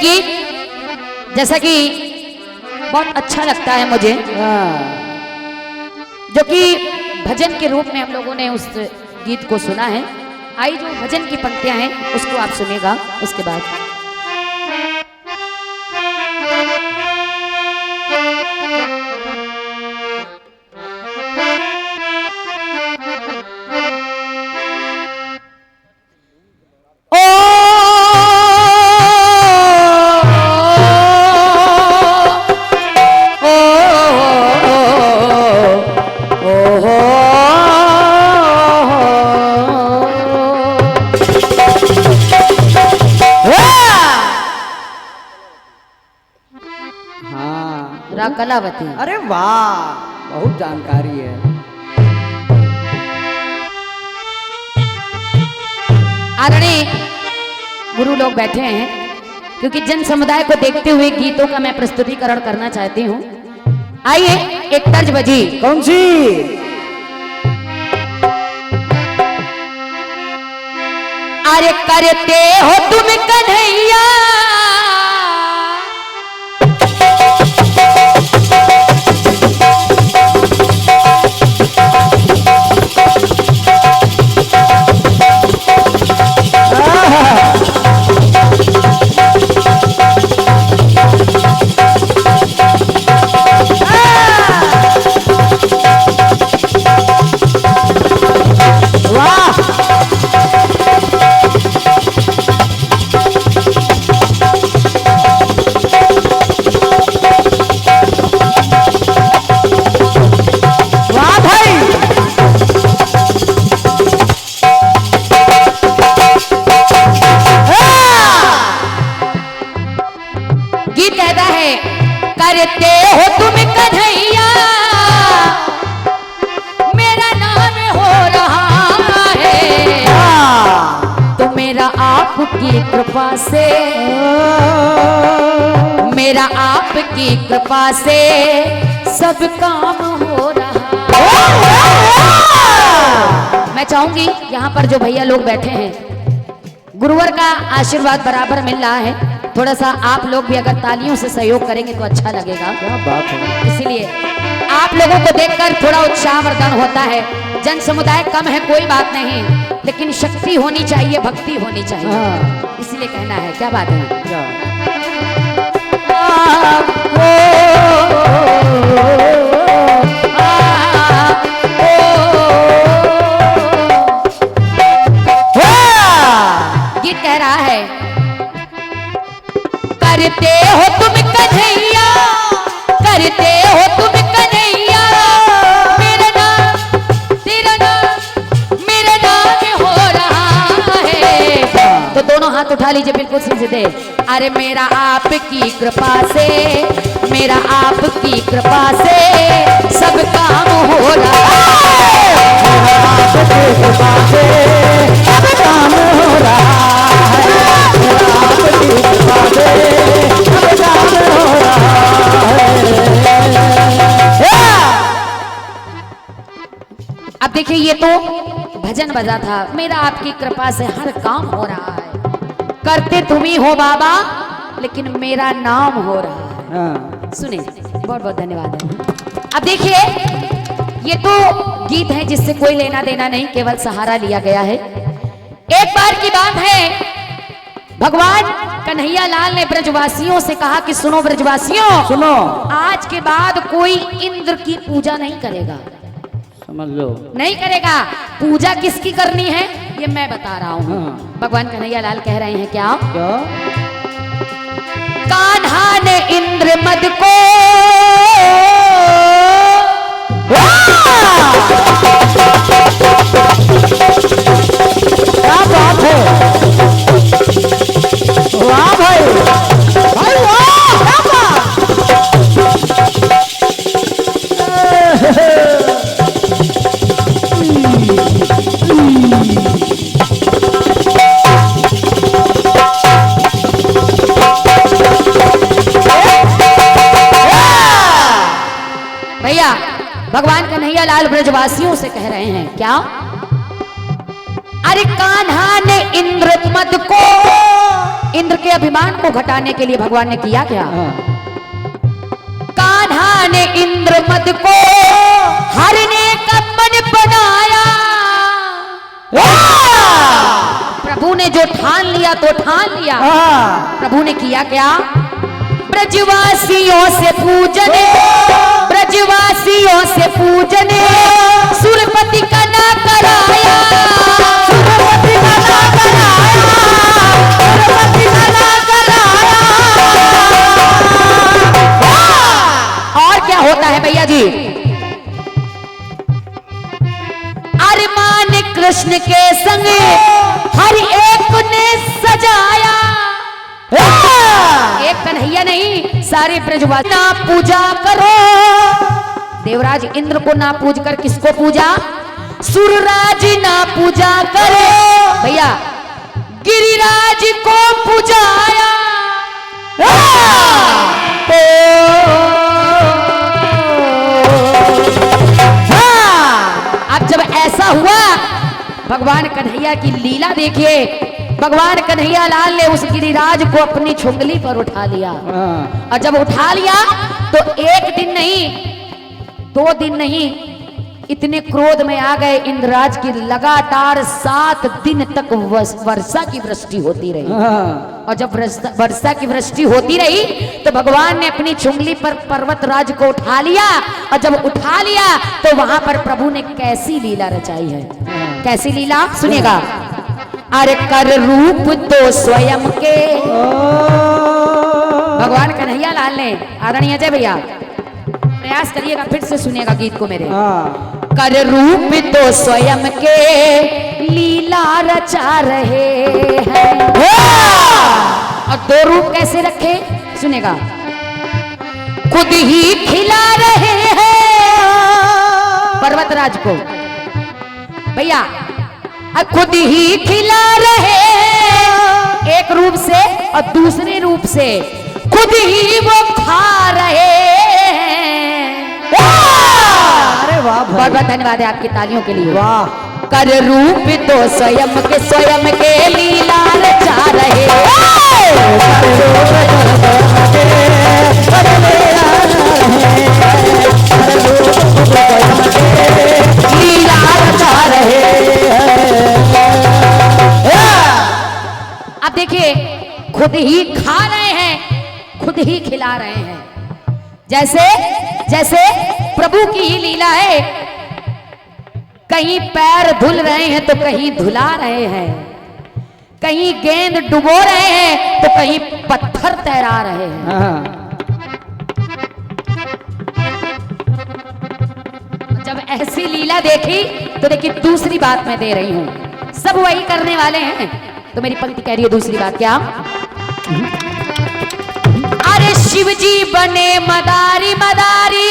गीत जैसा कि बहुत अच्छा लगता है मुझे, जो कि भजन के रूप में हम लोगों ने उस गीत को सुना है। आई जो भजन की पंक्तियां हैं उसको आप सुनेगा उसके बाद। कलावती। अरे वाह, बहुत जानकारी है। आदरणीय गुरु लोग बैठे हैं, क्योंकि जन समुदाय को देखते हुए गीतों का मैं प्रस्तुतिकरण करना चाहती हूँ। आइए एक तर्ज बजी। कौन सी? अरे करते हो तुम कन्हैया करते हो तुम कन्हैया, मेरा नाम हो रहा है तो मेरा आपकी कृपा से, मेरा आपकी कृपा से सब काम हो रहा है। मैं चाहूंगी यहाँ पर जो भैया लोग बैठे हैं, गुरुवर का आशीर्वाद बराबर मिल रहा है, थोड़ा सा आप लोग भी अगर तालियों से सहयोग करेंगे तो अच्छा लगेगा। क्या बात है। इसीलिए आप लोगों को देखकर थोड़ा उत्साहवर्धन होता है। जन समुदाय कम है कोई बात नहीं, लेकिन शक्ति होनी चाहिए, भक्ति होनी चाहिए, इसीलिए कहना है। क्या बात है? क्या? गीत कह रहा है, करते हो तुम कन्हैया, करते हो तुम कन्हैया, मेरा नाम तेरा नाम मेरा नाम हो रहा है। तो दोनों हाथ उठा लीजिए बिल्कुल सीधे। अरे मेरा आपकी कृपा से, मेरा आपकी कृपा से सब काम हो रहा है, मेरा आपकी कृपा से सब काम हो रहा है, मेरा आपकी कृपा से अब देखिए, ये तो भजन बजा था। मेरा आपकी कृपा से हर काम हो रहा है, करते तुम ही हो बाबा, लेकिन मेरा नाम हो रहा है। सुने, बहुत बहुत धन्यवाद है। अब देखिए, ये तो गीत है जिससे कोई लेना देना नहीं, केवल सहारा लिया गया है। एक बार की बात है, भगवान कन्हैया लाल ने ब्रजवासियों से कहा कि सुनो ब्रजवासियों, सुनो, आज के बाद कोई इंद्र की पूजा नहीं करेगा। समझ लो, नहीं करेगा। पूजा किसकी करनी है ये मैं बता रहा हूँ। भगवान कन्हैया लाल कह रहे हैं क्या? कान्हा ने इंद्र मद को क्या बात है, वाह भाई, भाई वाह, क्या बात। भैया भगवान कन्हैया लाल ब्रजवासियों से कह रहे हैं क्या? अरे कान्हा ने इंद्र मद को इंद्र के अभिमान को घटाने के लिए भगवान ने किया क्या? हाँ। कान्हा ने इंद्र मद को हरने का मन बनाया। प्रभु ने जो ठान लिया तो ठान लिया। हाँ। प्रभु ने किया क्या? ब्रजवासियों से पूजन, ब्रजवासियों से पूजन सुरपति का ना कराया, सुरपति का ना कराया, सुरपति का ना कराया। और क्या होता है भैया जी? अरमान कृष्ण के संग हर एक ने सजाया। एक कन्हैया नहीं, सारे ब्रजवासी ना पूजा करो। देवराज इंद्र को ना पूज कर किसको पूजा? सुरराज ना पूजा करे भैया, गिरिराज को पूजाया। अब जब ऐसा हुआ, भगवान कन्हैया की लीला देखिए। भगवान कन्हैया लाल ने उस गिरिराज को अपनी छुंगली पर उठा लिया। हाँ। और जब उठा लिया तो एक दिन नहीं, 2 दिन नहीं, इतने क्रोध में आ गए इंद्रराज की लगातार 7 दिन तक वर्षा की वृष्टि होती रही। हाँ। और जब वर्षा की वृष्टि होती रही तो भगवान ने अपनी छुंगली पर पर्वतराज को उठा लिया। और जब उठा लिया तो वहां पर प्रभु ने कैसी लीला रचाई है। कैसी लीला सुनिएगा। अरे कर रूप तो स्वयं के, भगवान कन्हैया लाल ने, आदरणीय जय भैया प्रयास करिएगा, फिर से सुनिएगा गीत को मेरे। हाँ। कर रूप तो स्वयं के लीला रचा रहे हैं। और 2 रूप कैसे रखे सुनेगा। खुद ही खिला रहे हैं पर्वतराज को भैया, खुद ही खिला रहे हैं एक रूप से, और दूसरे रूप से खुद ही वो खा रहे हैं। अरे वाह भाई। बहुत बहुत धन्यवाद है आपकी तालियों के लिए। वाह। कर रूप तो स्वयं के लीला रचा रहे, लीला रचा रहे। अब देखिए, खुद ही खा रहे हैं, खुद ही खिला रहे हैं। जैसे जैसे प्रभु की ही लीला है, कहीं पैर धुल रहे हैं तो कहीं धुला रहे हैं, कहीं गेंद डुबो रहे हैं तो कहीं पत्थर तैरा रहे हैं। हाँ। जब ऐसी लीला देखी तो देखिए, दूसरी बात मैं दे रही हूं, सब वही करने वाले हैं। तो मेरी पंक्ति कह रही है दूसरी बात क्या? अरे शिव जी बने मदारी मदारी,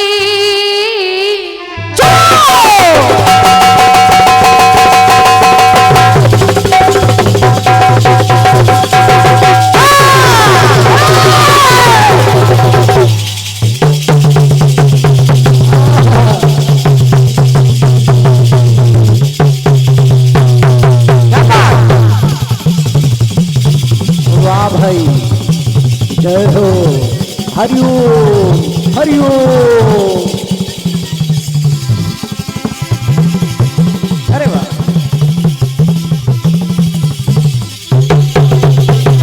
वाह भाई, जय हो, हरिओम हरिओम। अरे वाह,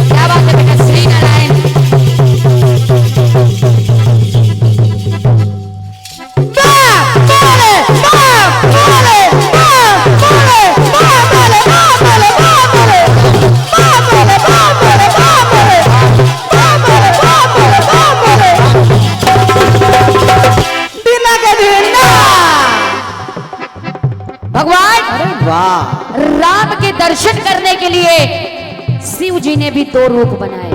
क्या बात है बेटा, श्री नारायण। भगवान अरे वाह। राम के दर्शन करने के लिए शिव जी ने भी 2 रूप बनाए।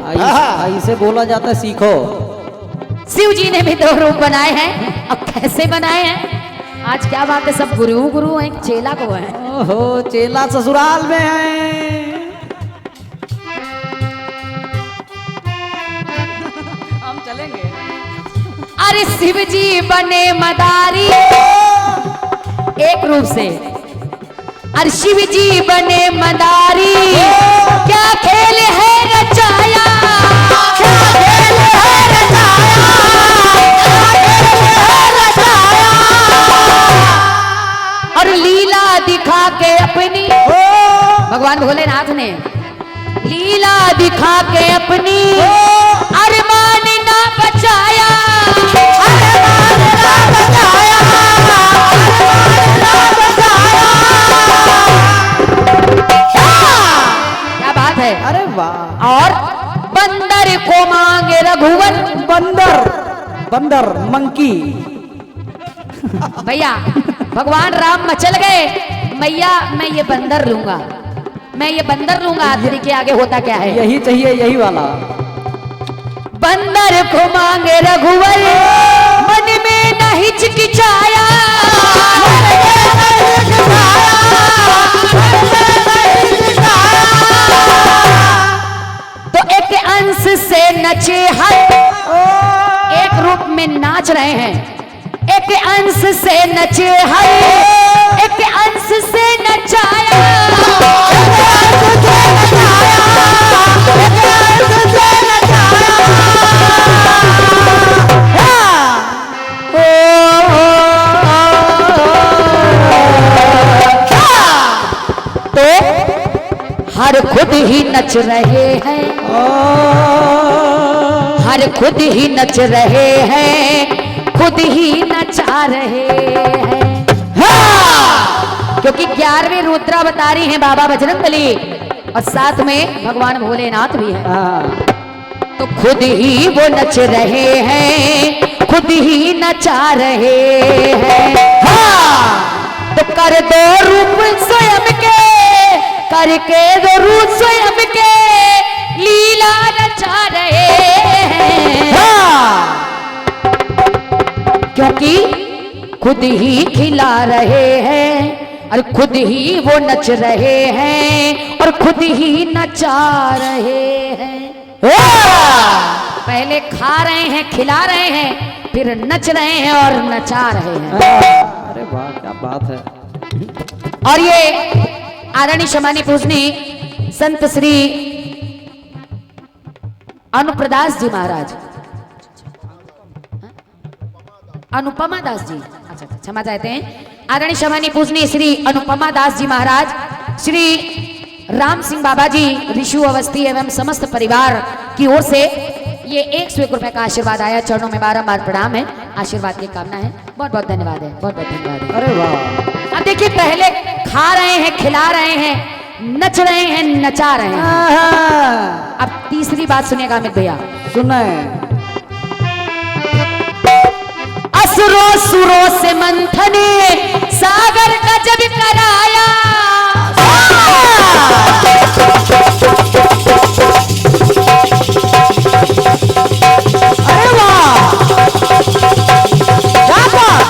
ऐसे बोला जाता है, सीखो। शिव जी ने भी 2 रूप बनाए हैं। अब कैसे बनाए हैं? आज क्या बात है, सब गुरु गुरु हैं, चेला को है। ओहो, चेला ससुराल में है। हम चलेंगे। अरे शिव जी बने मदारी एक रूप से, और शिव जी बने मदारी, क्या खेल है रचाया, क्या खेल है रचाया, और लीला दिखा के अपनी, भगवान भोलेनाथ ने लीला दिखा के अपनी अरमान ना बचाया, अरमान ना बचाया, अरमान ना बचाया। क्या बात है। अरे वाह। और बंदर को मांगे रघुवर, बंदर, बंदर मंकी। भैया भगवान राम मचल गए, मैया मैं ये बंदर लूंगा, मैं ये बंदर लूंगा। आखिरी के आगे होता क्या है, यही चाहिए, यही वाला। बंदर को मांगे रघुवर, मन में न हिचकिचाया, तो एक अंश से नचे हर, एक रूप में नाच रहे हैं, एक अंश से नचे हर, एक अंश से नचाया, तो हर खुद ही नच रहे हैं, हर खुद ही नच रहे हैं, खुद ही नचा रहे हैं। क्योंकि 11वीं रुद्रा बता रही हैं बाबा बजरंगबली, और साथ में भगवान भोलेनाथ भी है। तो खुद ही वो नच रहे हैं, खुद ही नचा रहे हैं। तो कर दो रूप स्वयं के, करके दो रूप स्वयं के, लीला नचा रहे हैं। क्योंकि खुद ही खिला रहे हैं, और खुद ही वो नच रहे हैं, और खुद ही नचा रहे हैं। पहले खा रहे हैं, खिला रहे हैं, फिर नच रहे हैं और नचा रहे हैं। अरे वाह, क्या बात है। और ये आदरणीय सम्मानीय पूजनी संत श्री अनुप्रदास जी महाराज, अनुपमा दास जी, अच्छा क्षमा चाहते हैं, आदरणीय सम्मानीय पूजनीय श्री अनुपमा दास जी महाराज, श्री राम सिंह बाबा जी, ऋषु अवस्थी एवं समस्त परिवार की ओर से ये 101 रुपए का आशीर्वाद आया। चरणों में बारंबार प्रणाम है, आशीर्वाद की कामना है। बहुत बहुत धन्यवाद है, बहुत बहुत धन्यवाद है। अरे वाह। अब देखिए, पहले खा रहे हैं, खिला रहे हैं, नच रहे हैं, नचा रहे हैं। अब तीसरी बात सुनिएगा अमित भैया, सुने। असुरों सुरों से मंथने सागर का जब कराया, अरे वाह, क्या बात।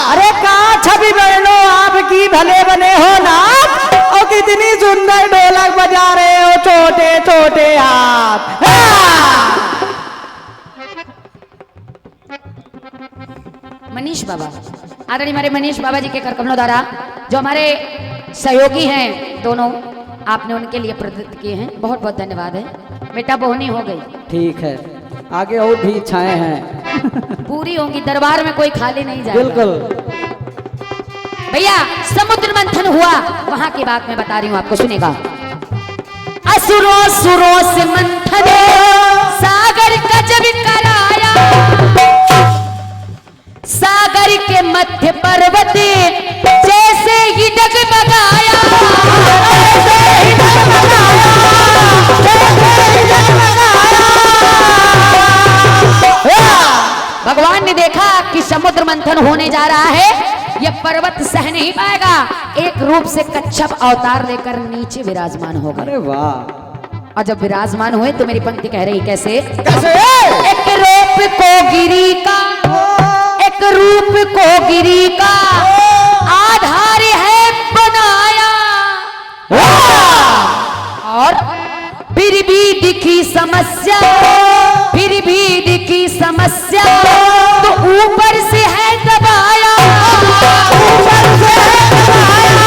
अरे कहा छवि बहनों आपकी भले बने हो ना, और कितनी सुंदर ढोलक बजा रहे हो, छोटे छोटे हाथ। मनीष बाबा, आदरणीय हमारे मनीष बाबा जी के कर कमलों द्वारा जो हमारे सहयोगी हैं दोनों, आपने उनके लिए प्रदत्त किए हैं, बहुत बहुत धन्यवाद है। बेटा बोहनी हो गई, ठीक है, आगे और भी इच्छाएं हैं। पूरी होंगी, दरबार में कोई खाली नहीं जाएगा। बिल्कुल। भैया समुद्र मंथन हुआ, वहां की बात मैं बता रही हूं आपको, सुनेगा। असुरों सुरों से मंथने सागर का जब कराया, सागर के मध्य पर्वत जैसे ही डगमगाया, भगवान ने देखा कि समुद्र मंथन होने जा रहा है, यह पर्वत सह नहीं पाएगा, एक रूप से कच्छप अवतार लेकर नीचे विराजमान होगा। अरे वाह। और जब विराजमान हुए तो मेरी पंक्ति कह रही कैसे, कैसे? एक रूप को गिरी का, एक रूप को गिरी का आधार है बनाया, समस्या तो ऊपर से है दबाया, ऊपर से दबाया,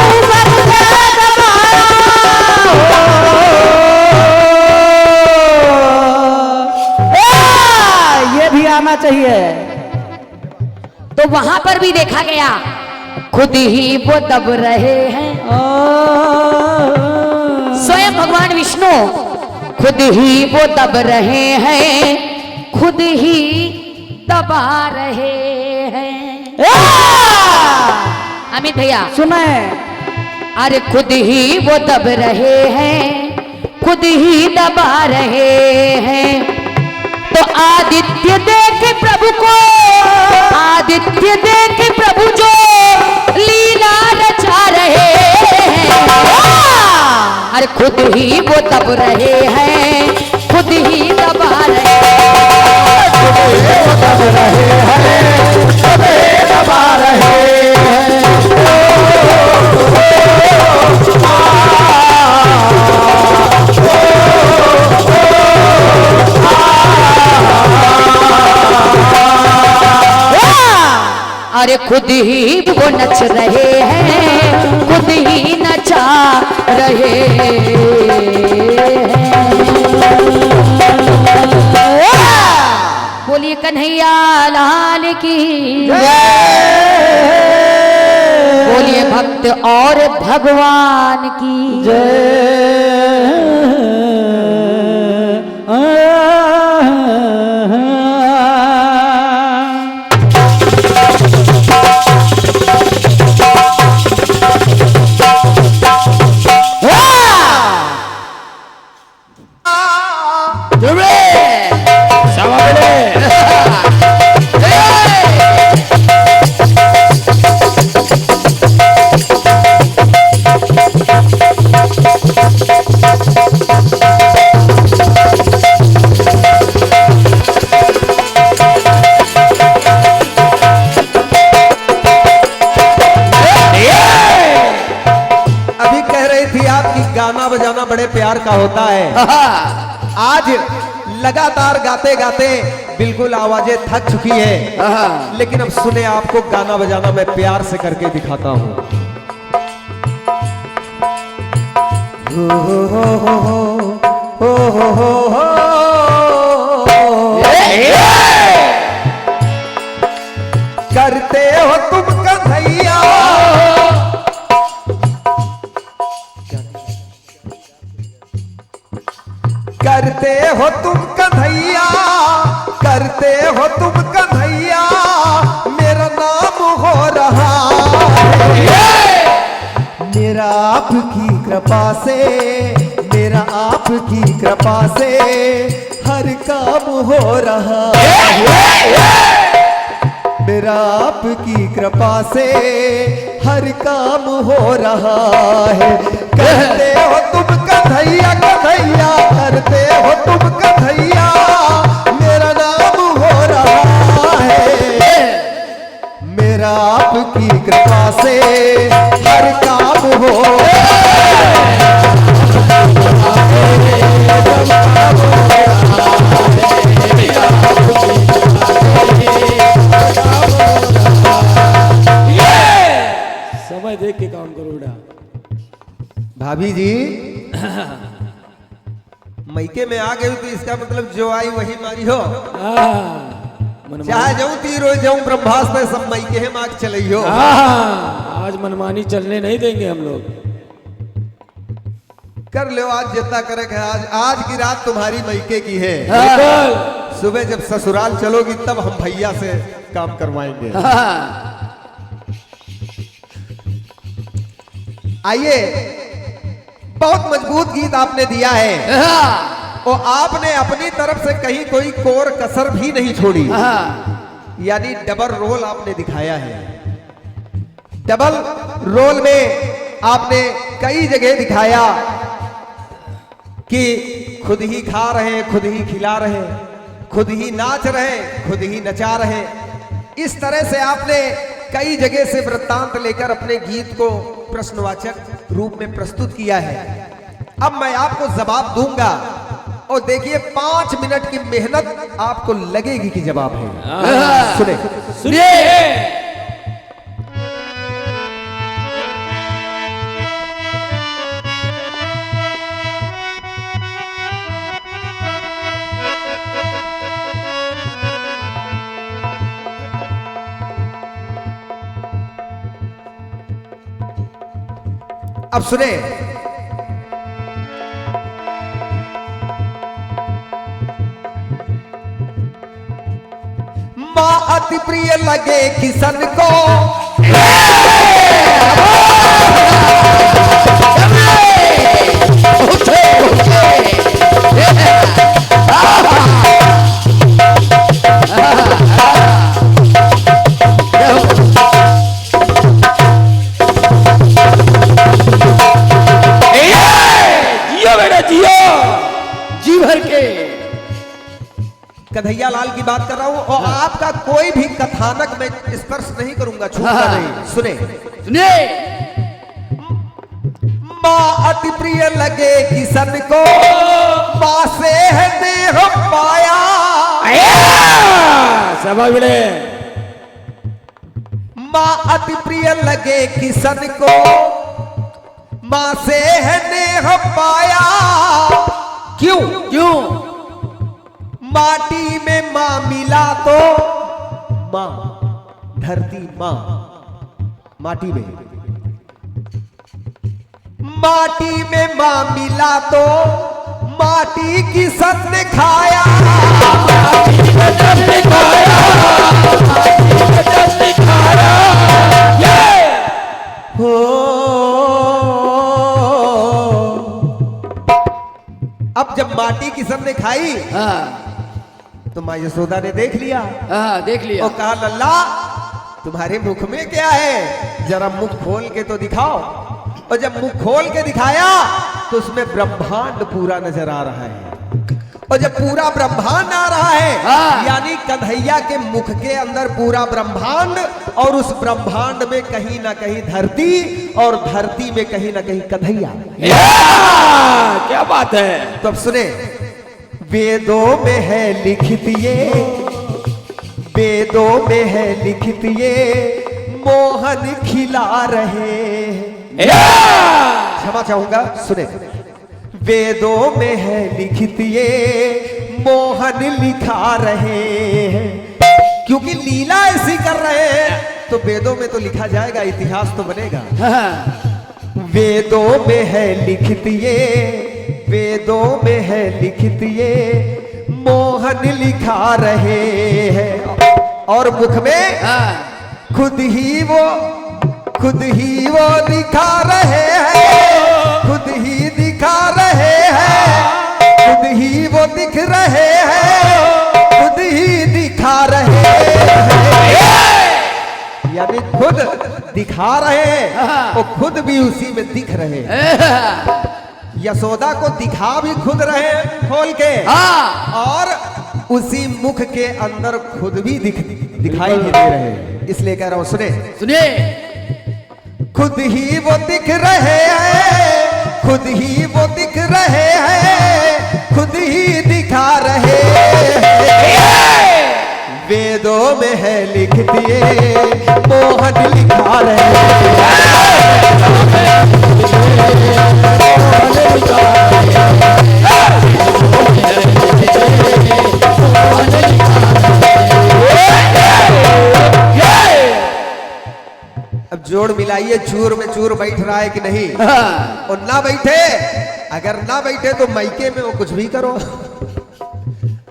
ऊपर से दबाया। ये भी आना चाहिए। तो वहां पर भी देखा गया खुद ही वो दब रहे हैं, स्वयं भगवान विष्णु खुद ही वो दब रहे हैं, खुद ही दबा रहे हैं। अमित भैया सुने, अरे खुद ही वो दब रहे हैं, खुद ही दबा रहे हैं। तो आदित्य देखे प्रभु को, आदित्य देखे प्रभु जो लीला रचा रहे हैं। अरे खुद ही वो दब रहे हैं, खुद ही दबा रहे हैं, खुद ही वो दब रहे हैं, खुद ही दबा रहे हैं। अरे खुद ही वो नच रहे हैं, खुद ही नचा रहे हैं। बोलिए कन्हैया लाल की, बोलिए भक्त और भगवान की बजाना बड़े प्यार का होता है। आज लगातार गाते गाते बिल्कुल आवाजें थक चुकी है, लेकिन अब सुने आपको गाना बजाना मैं प्यार से करके दिखाता हूं। करते हो तुम कन्हैया, करते हो तुम कन्हैया, करते हो तुम कन्हैया, मेरा नाम हो रहा है। मेरा आपकी कृपा से, मेरा आपकी कृपा से हर काम हो रहा है। मेरा आपकी कृपा से हर काम हो रहा है। करते हो तुम कन्हैया, कन्हैया करते हो तुम कन्हैया, मेरा नाम हो रहा है। मेरा आपकी कृपा से हर काम हो समय देख के काम करो बेटा। भाभी जी मैके में आ गई तो इसका मतलब जो आई वही मारी हो। चाहे जाऊं तीरो जाऊं ब्रह्मास्त्र सब मैके है माग चली हो। आज मनमानी चलने नहीं देंगे हम लोग। कर लो आज जितना करे है। आज की रात तुम्हारी मैके की है। सुबह जब ससुराल चलोगी तब हम भैया से काम करवाएंगे। आइए, बहुत मजबूत गीत आपने दिया है और आपने अपनी तरफ से कहीं कोई कोर कसर भी नहीं छोड़ी, यानी डबल रोल आपने दिखाया है। डबल रोल में आपने कई जगह दिखाया कि खुद ही खा रहे, खुद ही खिला रहे, खुद ही नाच रहे, खुद ही नचा रहे। इस तरह से आपने कई जगह से वृत्तांत लेकर अपने गीत को प्रश्नवाचक रूप में प्रस्तुत किया है। अब मैं आपको जवाब दूंगा और देखिए 5 मिनट की मेहनत आपको लगेगी कि जवाब है। सुने सुनिए। अब सुने, माँ अति प्रिय लगे किसन को, जी भर के कन्हैया लाल की बात कर रहा हूं और आपका कोई भी कथानक में स्पर्श नहीं करूंगा, छूऊंगा नहीं। सुने सुनिए। माँ अति प्रिय लगे किसन को, माँ से है नेह पाया। सभा बड़े माँ अति प्रिय लगे किसन को, माँ से है नेह पाया। क्यों क्यों? माटी में माँ मिला तो, माँ धरती माँ माटी में, माटी में माँ मिला तो माटी की सन ने खाया। हो अब जब माटी की सन ने खाई तो माँ यशोदा ने देख लिया। देख लिया। और कहा लल्ला तुम्हारे मुख में क्या है, जरा मुख खोल के तो दिखाओ। और जब मुख खोल के दिखाया तो उसमें ब्रह्मांड पूरा नजर आ रहा है। और जब पूरा ब्रह्मांड आ रहा है यानी कन्हैया के मुख के अंदर पूरा ब्रह्मांड, और उस ब्रह्मांड में कहीं ना कहीं धरती, और धरती में कहीं ना कहीं कन्हैया। क्या बात है। तो अब सुने, वेदों में है लिखित ये, वेदों में है लिखित ये, मोहन खिला रहे। क्षमा चाहूंगा, सुने, वेदों में है लिखित ये, मोहन लिखा रहे हैं। क्योंकि लीला ऐसी कर रहे हैं तो वेदों में तो लिखा जाएगा, इतिहास तो बनेगा। वेदों में है लिखित ये, वेदों में है लिखित ये, मोहन लिखा रहे हैं। और मुख में खुद ही वो दिखा रहे हैं, खुद ही दिखा रहे हैं, खुद ही वो दिख रहे हैं, खुद ही दिखा रहे हैं। यानी खुद दिखा रहे हैं और खुद भी उसी में दिख रहे हैं। यशोदा को दिखा भी खुद रहे खोल के, और उसी मुख के अंदर खुद भी दिखाई भी दे रहे हैं। इसलिए कह रहा हूं, सुने सुनिए। खुद ही वो दिख रहे हैं, खुद ही वो दिख रहे हैं, खुद ही दिखा रहे हैं। वेदों में है लिख दिए, मोहन लिखा रहे अब जोड़ मिलाइए, चूर में चूर बैठ रहा है कि नहीं। और ना बैठे, अगर ना बैठे तो मायके में वो कुछ भी करो।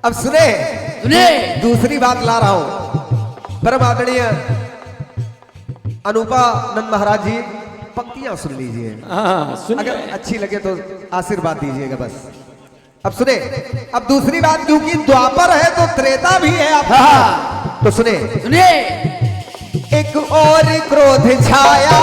अब सुने दूसरी बात ला रहा हूं। परम आदरणीय अनुपा नंद महाराज जी, पंक्तियां सुन लीजिए, अगर अच्छी लगे तो आशीर्वाद दीजिएगा बस। अब सुने, अब दूसरी बात, क्योंकि द्वापर है तो त्रेता भी है आपका। तो सुने एक और क्रोध छाया,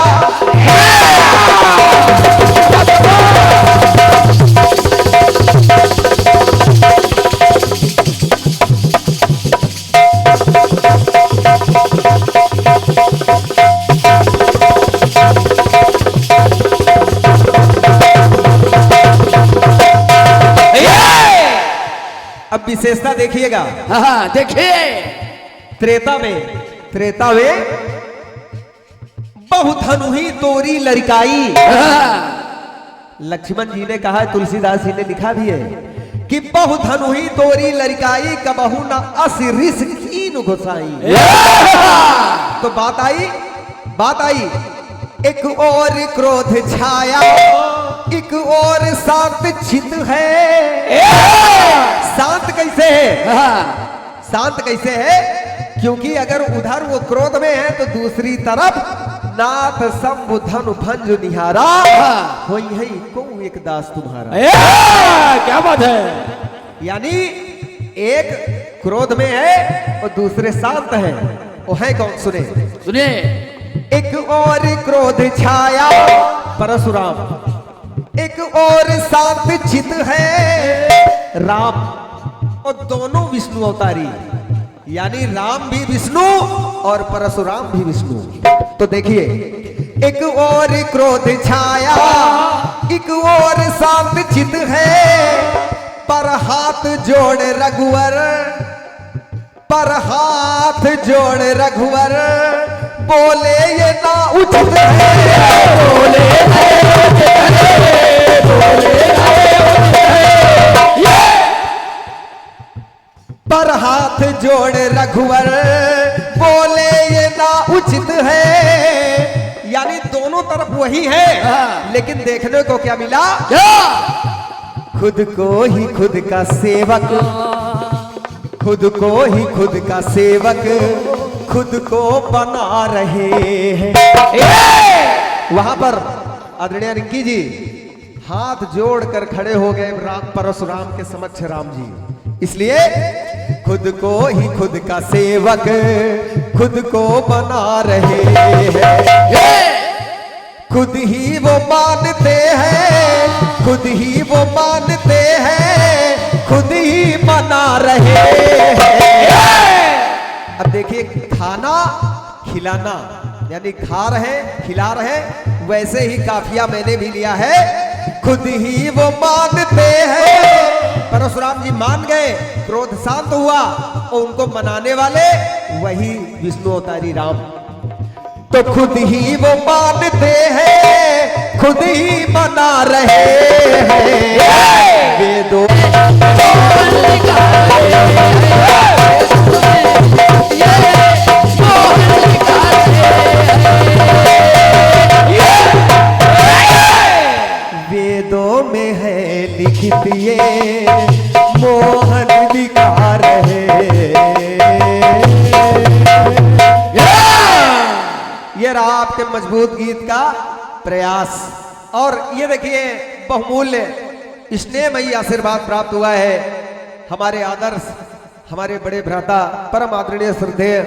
विशेषता देखिएगा। हाँ देखिए। त्रेता में बहुधनु ही तोरी लड़काई। लक्ष्मण जी ने कहा है, तुलसीदास जी ने लिखा भी है कि बहुधनु ही तोरी लड़काई कबहू न असिरिस कीन घुसाई। तो बात आई एक और क्रोध छाया, एक और शांत चित है। शांत कैसे है? शांत कैसे है? क्योंकि अगर उधर वो क्रोध में है तो दूसरी तरफ नाथ शंभु धनु भंज निहारा, होई है को एक दास तुम्हारा। क्या बात है? यानी एक क्रोध में है और दूसरे शांत है। वो है कौन? सुने। एक और क्रोध छाया परशुराम, एक और शांत चित है राम। और दोनों विष्णु अवतारी, यानी राम भी विष्णु और परशुराम भी विष्णु। तो देखिए, एक और क्रोध छाया, एक और शांत चित है, पर हाथ जोड़ रघुवर, पर हाथ जोड़ रघुवर, बोले ये ना उचित है, बोले पर हाथ जोड़ रघुवर, बोले ये ना उचित है। यानी दोनों तरफ वही है, लेकिन देखने को क्या मिला? खुद को ही खुद का सेवक, खुद को ही खुद का सेवक, खुद को बना रहे हैं। वहां पर आदरणीय रिंकी जी हाथ जोड़कर खड़े हो गए परशुराम के समक्ष राम जी। इसलिए खुद को ही खुद का सेवक, खुद को बना रहे हैं। खुद ही वो मानते हैं, खुद ही वो मानते हैं, खुद ही मना रहे हैं। अब देखिए, खाना खिलाना यानी खा रहे खिला रहे, वैसे ही काफिया मैंने भी लिया है। खुद ही वो मानते हैं, परशुराम जी मान गए, क्रोध शांत हुआ और उनको मनाने वाले वही विष्णु अवतारी राम। तो खुद ही वो मानते हैं, खुद ही मना रहे हैं। वेदों वेदों में है लिखित ये मोहन विकार है। ये रहा आपके मजबूत गीत का प्रयास। और ये देखिए, बहुमूल्य स्नेहमयी आशीर्वाद प्राप्त हुआ है हमारे आदर्श, हमारे बड़े भ्राता परम आदरणीय श्रद्धेय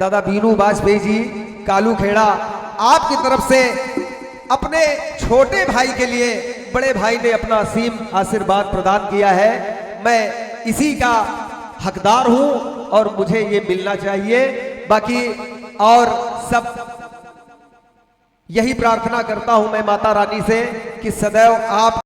दादा बीनू वाजपेयी जी कालू खेड़ा, आपकी तरफ से अपने छोटे भाई के लिए बड़े भाई ने अपना असीम आशीर्वाद प्रदान किया है। मैं इसी का हकदार हूं और मुझे ये मिलना चाहिए। बाकी और सब यही प्रार्थना करता हूं मैं माता रानी से कि सदैव आप